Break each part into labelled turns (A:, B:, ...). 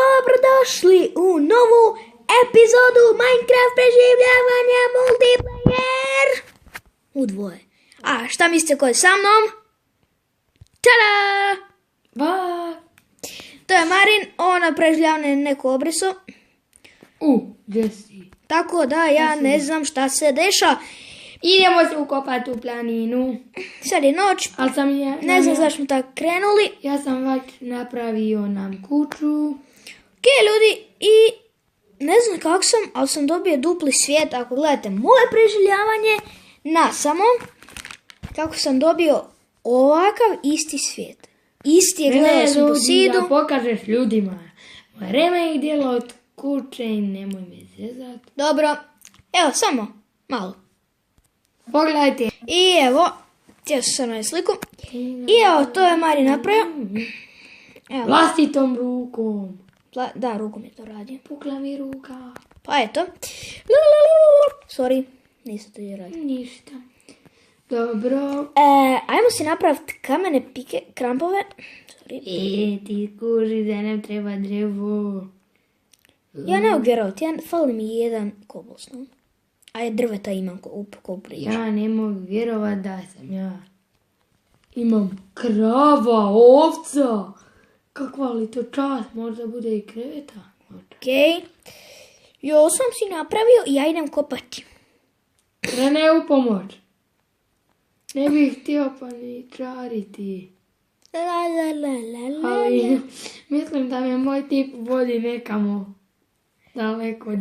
A: Dobrodošli u novu epizodu Minecraft preživljavanja multiplayer u dvoje. A šta mislite ko je sa mnom? Tada!
B: Ba!
A: To je Marin, ona preživljavanje neko obreso.
B: Gdje si?
A: Tako da ja ne znam šta se deša.
B: Idemo se ukopati u planinu.
A: Sad je noć,
B: Ali sam ja...
A: ne znam zašto smo tako krenuli.
B: Ja sam već napravio nam kuću.
A: Ok ljudi, i ne znam kako sam, ali sam dobio dupli svijet. Ako gledate moje preživljavanje na samom, kako sam dobio ovakav isti svijet. Isti je, gledao sam po sidu.
B: Da pokažeš ljudima. Vreme ih dijelo od kuće i nemoj me zezat.
A: Dobro, evo samo, malo.
B: Pogledajte.
A: I evo, htio sam sad na sliku. I evo, to je Mari napravio. Evo,
B: Vlastitom rukom.
A: da, rukom je to radio.
B: Pukla mi ruka.
A: Pa eto. Sorry, nisam to je radio.
B: Ništa. Dobro.
A: Ajmo si napraviti kamene pike, krampove. Sorry.
B: Ti kuži da nam treba drevo.
A: Ja ne mogu vjerovati, fali mi jedan cobblestone. A je drveta imam ko priča.
B: Ja ne mogu vjerovat da sam ja. Imam krava, ovca. Kakva li to čast, možda bude i kreveta.
A: Okej. Jo sam si napravio i ja idem kopati.
B: Krene u pomoć. Ne bih htio pa ni čariti. Ali mislim da me moj tip vodi nekamo. Daleko.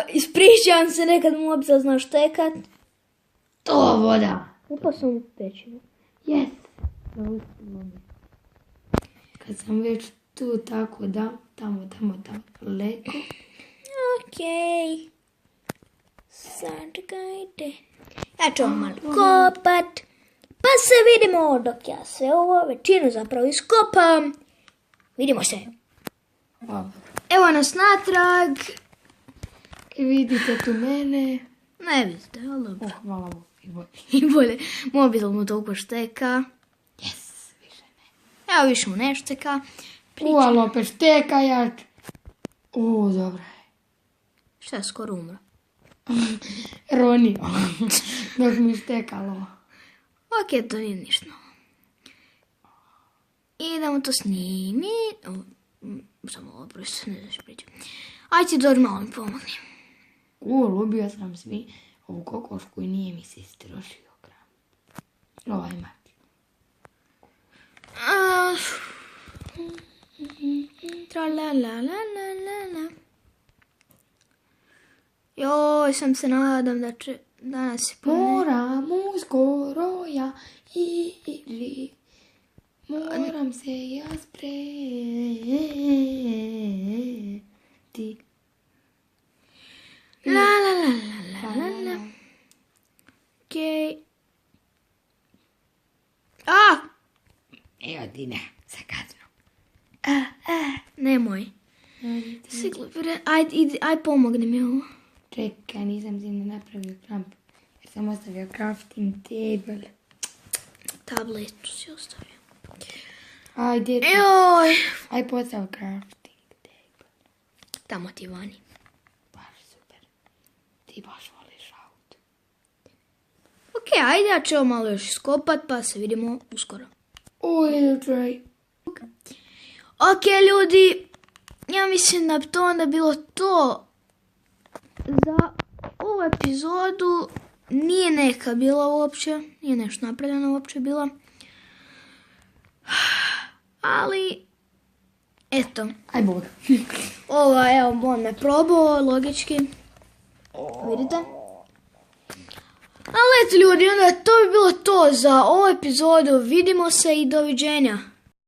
A: Ispričavam se, nekad mobitel znaš štekat.
B: To voda.
A: Upao sam u pećinu.
B: Yes. Kad sam već tu tako da, tamo, daleko.
A: Okej. Sad ga ide. Ja ću vam malo kopat. Pa se vidimo dok ja sve ovo većinu zapravo iskopam. Vidimo se. Evo nas natrag.
B: I vidite tu mene.
A: Ne vidite, ali dobro.
B: Hvala mu.
A: I bolje, mobitel mu toliko šteka.
B: Yes, više ne.
A: Evo više mu ne šteka.
B: Ali opet šteka jač. Dobro je.
A: Šta je skoro umro?
B: Roni. Dok mi štekalo.
A: Ok, to nije ništa. Idemo to snimiti. Samo ovo prosto, ne znaš priča. Ajde ti dođi malo mi pomogni.
B: Lubio sam svi ovu kokošku i nije mi se istrošio kram. Ovaj mati.
A: Tra-la-la-la-la-la. Joj, sam se nadam da će danas se
B: Moram uskoro ja ići. Moram se ja spreti.
A: La-la-la-la-la-la. Okej.
B: Evo ti ne, sakazno.
A: Nemoj. Aj pomogni mi ovo.
B: Čekaj, nisam si ne napravio kramp. Jer sam ostavio crafting table.
A: Tabletu si ostavio.
B: Ajde.
A: Joj.
B: Aj postav crafting table.
A: Tamo ti vani.
B: Baš super. Ti baš voliš auto.
A: Ok, ajde, ja ću ovo malo još iskopat, pa se vidimo uskoro.
B: Ujutro.
A: Ok, ljudi, ja mislim da bi to onda bilo to za ovu epizodu. Nije neka bila uopće, nije nešto napravljeno uopće bila. Ali, eto.
B: Aj bog.
A: Evo, on me probao, logički. Vidite? Ali eto ljudi, onda to bi bilo to za ovu epizodu. Vidimo se i doviđenja.